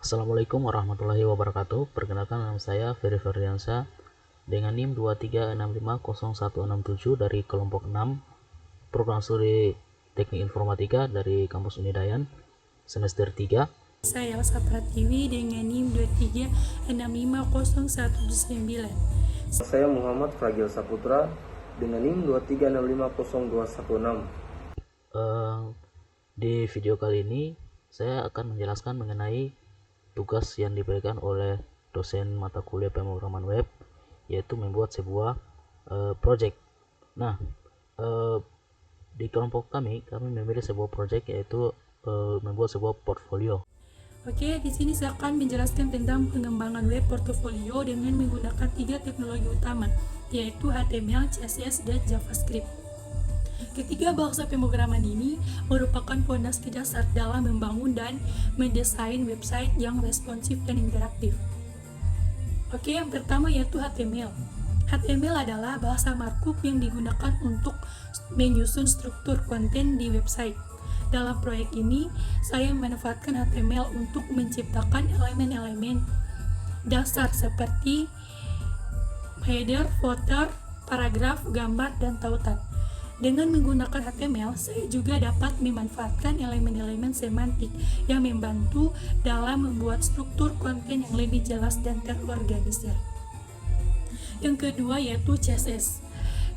Assalamualaikum warahmatullahi wabarakatuh. Perkenalkan, nama saya Ferry Ferdiansyah dengan NIM 23650167 dari kelompok 6 Program Studi Teknik Informatika dari Kampus Unidayan semester 3. Saya Elsa Pratiwi dengan NIM 23650119. Saya Muhammad Fragil Saputra dengan NIM 23650216. Di video kali ini saya akan menjelaskan mengenai tugas yang diberikan oleh dosen mata kuliah pemrograman web, yaitu membuat sebuah project. Nah, di kelompok kami memilih sebuah project, yaitu membuat sebuah portfolio. Oke, di sini saya akan menjelaskan tentang pengembangan web portofolio dengan menggunakan 3 teknologi utama, yaitu HTML, CSS, dan JavaScript. Ketiga bahasa pemrograman ini merupakan fondasi dasar dalam membangun dan mendesain website yang responsif dan interaktif. Oke, yang pertama yaitu HTML. HTML adalah bahasa markup yang digunakan untuk menyusun struktur konten di website. Dalam proyek ini, saya memanfaatkan HTML untuk menciptakan elemen-elemen dasar seperti header, footer, paragraf, gambar, dan tautan. Dengan menggunakan HTML, saya juga dapat memanfaatkan elemen-elemen semantik yang membantu dalam membuat struktur konten yang lebih jelas dan terorganisir. Yang kedua yaitu CSS.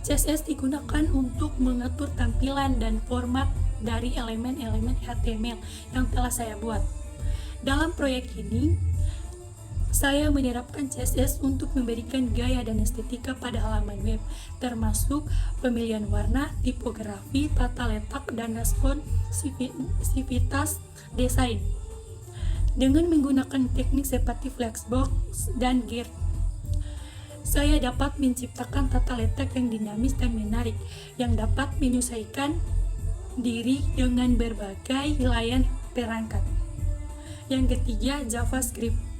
CSS digunakan untuk mengatur tampilan dan format dari elemen-elemen HTML yang telah saya buat. Dalam proyek ini, saya menerapkan CSS untuk memberikan gaya dan estetika pada halaman web, termasuk pemilihan warna, tipografi, tata letak, dan responsivitas desain. Dengan menggunakan teknik seperti Flexbox dan Grid, saya dapat menciptakan tata letak yang dinamis dan menarik, yang dapat menyesuaikan diri dengan berbagai layan perangkat. Yang ketiga, JavaScript.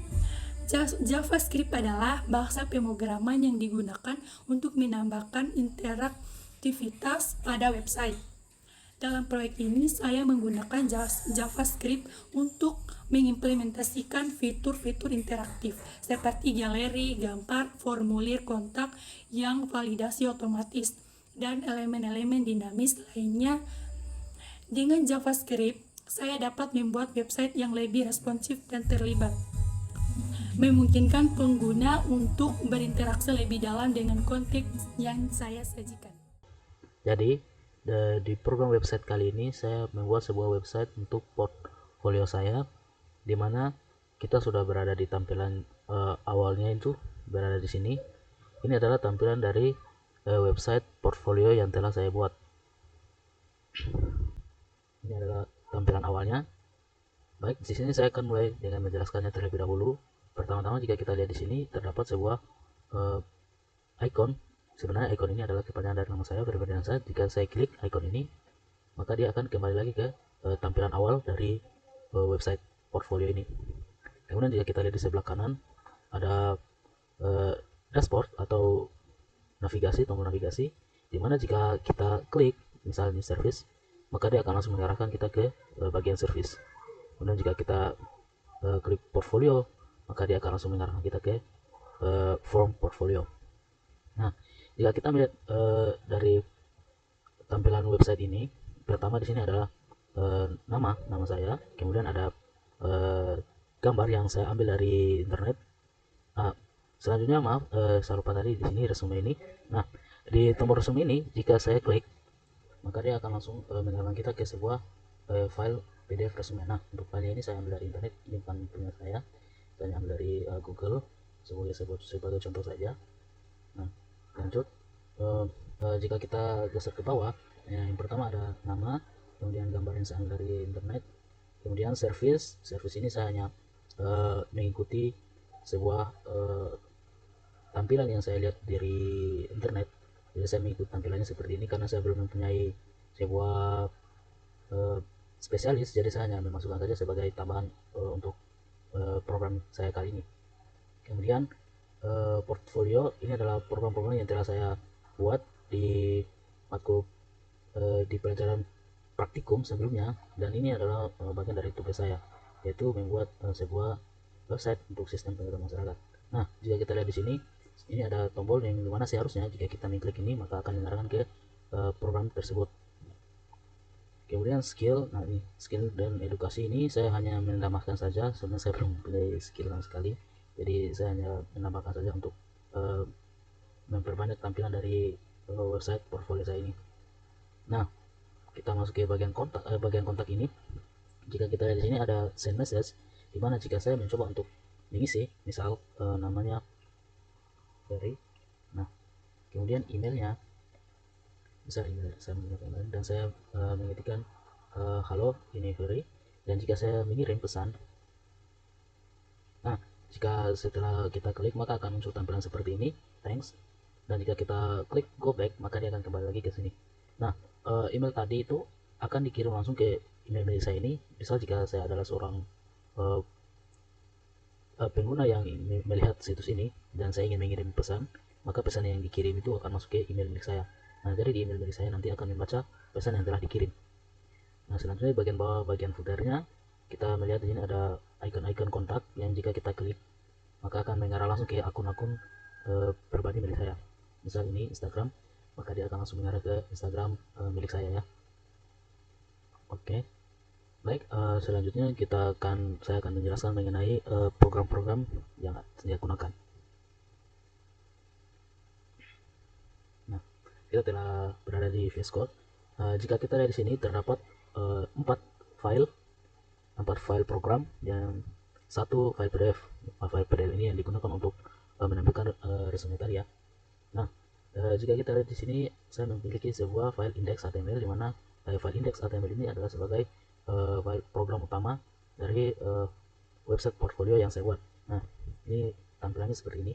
JavaScript adalah bahasa pemrograman yang digunakan untuk menambahkan interaktivitas pada website. Dalam proyek ini, saya menggunakan JavaScript untuk mengimplementasikan fitur-fitur interaktif seperti galeri, gambar, formulir kontak yang validasi otomatis, dan elemen-elemen dinamis lainnya. Dengan JavaScript, saya dapat membuat website yang lebih responsif dan terlibat, memungkinkan pengguna untuk berinteraksi lebih dalam dengan konten yang saya sajikan. Jadi di program website kali ini saya membuat sebuah website untuk portfolio saya, di mana kita sudah berada di tampilan awalnya, itu berada di sini. Ini adalah tampilan dari website portfolio yang telah saya buat. Ini adalah tampilan awalnya. Baik, di sini saya akan mulai dengan menjelaskannya terlebih dahulu. Pertama-tama, jika kita lihat di sini terdapat sebuah icon. Sebenarnya icon ini adalah kepanjangan dari nama saya, Ferry Ferdiansyah. Jika saya klik icon ini, maka dia akan kembali lagi ke tampilan awal dari website portfolio ini. Kemudian jika kita lihat di sebelah kanan, ada dashboard atau navigasi, tombol navigasi, dimana jika kita klik misalnya service, maka dia akan langsung mengarahkan kita ke bagian service. Kemudian jika kita klik portfolio, maka dia akan langsung mengarahkan kita ke form portfolio. Nah, jika kita melihat dari tampilan website ini, pertama di sini adalah nama saya, kemudian ada gambar yang saya ambil dari internet. Selanjutnya, maaf, saya lupa tadi di sini resume ini. Nah, di tombol resume ini jika saya klik, maka dia akan langsung mengarahkan kita ke sebuah file PDF resume. Nah, untuk file ini saya ambil dari internet, ini bukan punya saya ambil dari Google sebagai contoh saja. Nah, lanjut, jika kita geser ke bawah, yang pertama ada nama, kemudian gambar yang saya ambil dari internet, kemudian service ini saya hanya mengikuti sebuah tampilan yang saya lihat dari internet. Jadi saya mengikuti tampilannya seperti ini karena saya belum mempunyai sebuah spesialis, jadi saya hanya memasukkan saja sebagai tambahan untuk program saya kali ini. Kemudian portfolio ini adalah program-program yang telah saya buat di matkul di pelajaran praktikum sebelumnya, dan ini adalah bagian dari tugas saya, yaitu membuat sebuah website untuk sistem pengetahuan masyarakat. Nah, jika kita lihat di sini, ini ada tombol yang dimana seharusnya jika kita mengklik ini maka akan mengarahkan ke program tersebut. Kemudian skill, nah ini skill dan edukasi ini saya hanya menambahkan saja, sebenarnya saya belum punya skill sama sekali, jadi saya hanya menambahkan saja untuk memperbanyak tampilan dari website portfolio saya ini. Nah, kita masuk ke bagian kontak ini. Jika kita lihat di sini ada send message, dimana jika saya mencoba untuk mengisi, misal namanya Ferry, nah kemudian emailnya, misal email saya menggunakan email dan saya mengetikkan halo ini Ferry, dan jika saya mengirim pesan, nah jika setelah kita klik maka akan muncul tampilan seperti ini, thanks, dan jika kita klik go back maka dia akan kembali lagi ke sini. Nah, email tadi itu akan dikirim langsung ke email milik saya ini. Misal jika saya adalah seorang pengguna yang melihat situs ini dan saya ingin mengirim pesan, maka pesan yang dikirim itu akan masuk ke email milik saya. Nah, jadi di email milik saya nanti akan membaca pesan yang telah dikirim. Nah, selanjutnya bagian bawah, bagian footernya, kita melihat di sini ada icon-icon kontak yang jika kita klik maka akan mengarah langsung ke akun-akun pribadi milik saya. Misal ini Instagram, maka dia akan langsung mengarah ke Instagram milik saya ya. Oke. Baik, selanjutnya saya akan menjelaskan mengenai program-program yang saya gunakan. Nah, kita telah berada di VS Code. Jika kita lihat di sini terdapat 4 file program, yang satu file PDF. File PDF ini yang digunakan untuk menampilkan resume tadi ya. Nah, jika kita lihat di sini, saya memiliki sebuah file index.html, di mana file index.html ini adalah sebagai file program utama dari website portfolio yang saya buat. Nah, ini tampilannya seperti ini.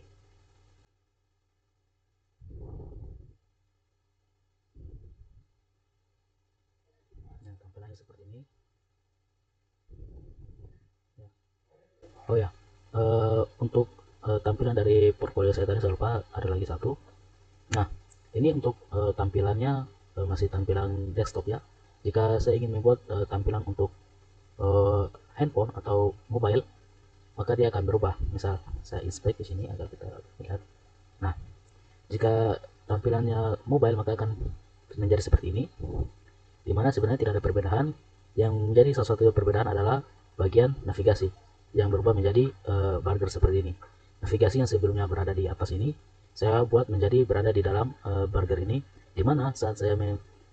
Nah, tampilannya seperti ini. Ya. Oh ya, untuk tampilan dari portfolio saya tadi saya lupa, ada lagi satu. Nah, ini untuk tampilannya masih tampilan desktop ya. Jika saya ingin membuat tampilan untuk handphone atau mobile, maka dia akan berubah. Misal saya inspect di sini agar kita lihat. Nah, jika tampilannya mobile maka akan menjadi seperti ini, dimana sebenarnya tidak ada perbedaan. Yang menjadi salah satu perbedaan adalah bagian navigasi yang berubah menjadi burger seperti ini. Navigasi yang sebelumnya berada di atas ini saya buat menjadi berada di dalam burger ini, dimana saat saya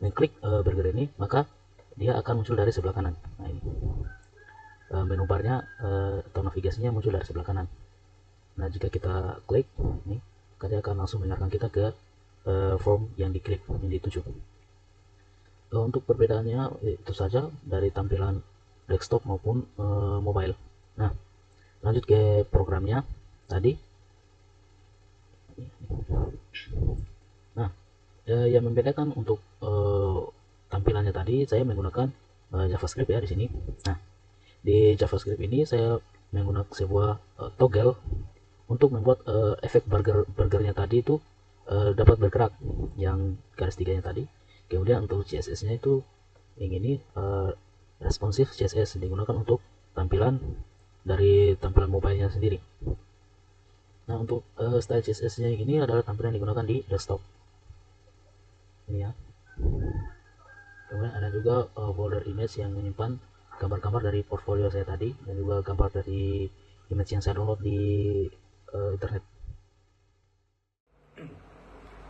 mengklik burger ini maka dia akan muncul dari sebelah kanan. Nah, ini menu barnya atau navigasinya muncul dari sebelah kanan. Nah, jika kita klik ini, maka dia akan langsung mengarahkan kita ke form yang diklik, yang dituju. Untuk perbedaannya itu saja dari tampilan desktop maupun mobile. Nah, lanjut ke programnya tadi. Nah, yang membedakan untuk tampilannya tadi saya menggunakan JavaScript ya di sini. Nah, di JavaScript ini saya menggunakan sebuah toggle untuk membuat efek burgernya tadi itu dapat bergerak, yang garis tiganya tadi. Kemudian untuk CSS-nya itu yang ini responsive CSS, digunakan untuk tampilan dari tampilan mobile-nya sendiri. Nah, untuk style CSS-nya ini adalah tampilan yang digunakan di desktop. Ini ya. Kemudian ada juga folder image yang menyimpan gambar-gambar dari portfolio saya tadi, dan juga gambar dari image yang saya download di internet.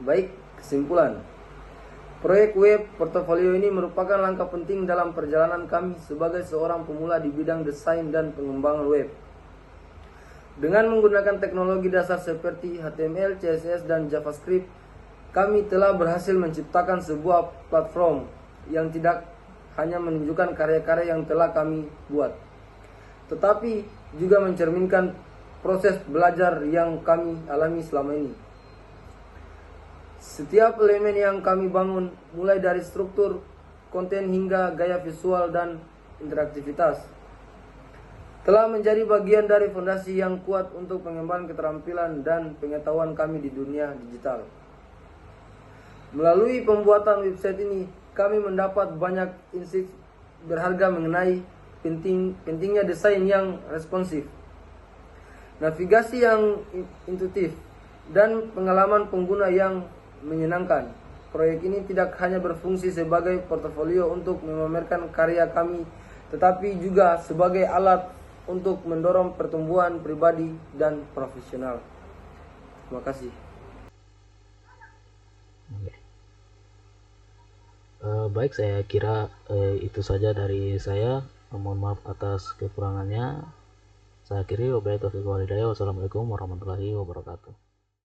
Baik, kesimpulan. Proyek web portofolio ini merupakan langkah penting dalam perjalanan kami sebagai seorang pemula di bidang desain dan pengembangan web. Dengan menggunakan teknologi dasar seperti HTML, CSS, dan JavaScript, kami telah berhasil menciptakan sebuah platform yang tidak hanya menunjukkan karya-karya yang telah kami buat, tetapi juga mencerminkan proses belajar yang kami alami selama ini. Setiap elemen yang kami bangun, mulai dari struktur, konten hingga gaya visual dan interaktivitas, telah menjadi bagian dari fondasi yang kuat untuk pengembangan keterampilan dan pengetahuan kami di dunia digital. Melalui pembuatan website ini, kami mendapat banyak insight berharga mengenai pentingnya desain yang responsif, navigasi yang intuitif, dan pengalaman pengguna yang menyenangkan. Proyek ini tidak hanya berfungsi sebagai portofolio untuk memamerkan karya kami, tetapi juga sebagai alat untuk mendorong pertumbuhan pribadi dan profesional. Terima kasih. Oke. Baik, saya kira itu saja dari saya. Mohon maaf atas kekurangannya. Saya akhiri. Wabillahi taufiq wal hidayah. Wassalamualaikum warahmatullahi wabarakatuh.